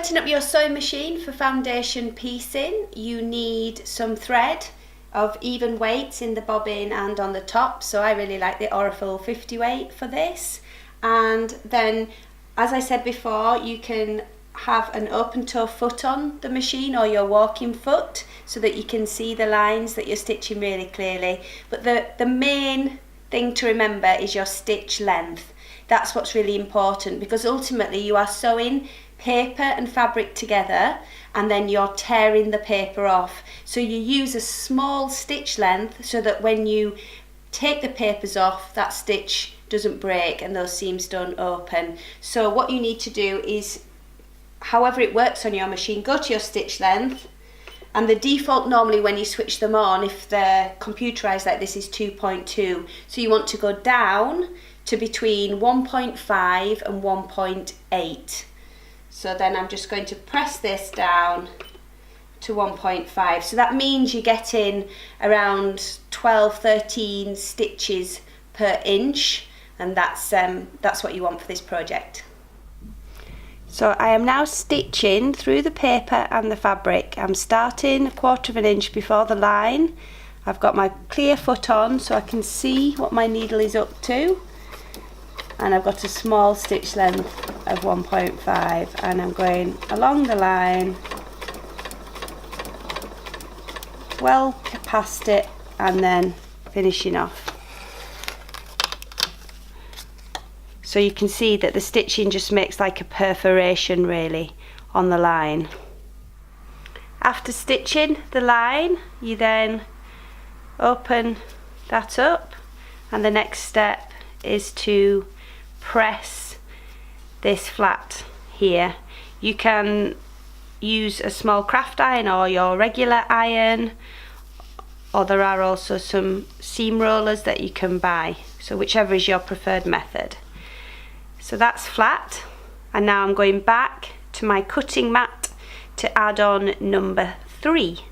setting up your sewing machine for foundation piecing, you need some thread of even weights in the bobbin and on the top. So I really like the Oracle 50 weight for this. And then, as I said before, you can have an open toe foot on the machine or your walking foot so that you can see the lines that you're stitching really clearly. But the main thing to remember is your stitch length. That's what's really important, because ultimately you are sewing paper and fabric together and then you're tearing the paper off. So you use a small stitch length so that when you take the papers off, that stitch doesn't break and those seams don't open. So what you need to do is, however it works on your machine, go to your stitch length, and the default normally when you switch them on, if they're computerized like this, is 2.2. So you want to go down to between 1.5 and 1.8. So then I'm just going to press this down to 1.5. So that means you're getting around 12, 13 stitches per inch, and that's what you want for this project. So I am now stitching through the paper and the fabric. I'm starting 1/4 of an inch before the line. I've got my clear foot on so I can see what my needle is up to. And I've got a small stitch length of 1.5, and I'm going along the line, well past it, and then finishing off. So you can see that the stitching just makes like a perforation really on the line. After stitching the line, you then open that up, and the next step is to press this flat here. You can use a small craft iron or your regular iron, or there are also some seam rollers that you can buy, so whichever is your preferred method. So that's flat, and now I'm going back to my cutting mat to add on number 3.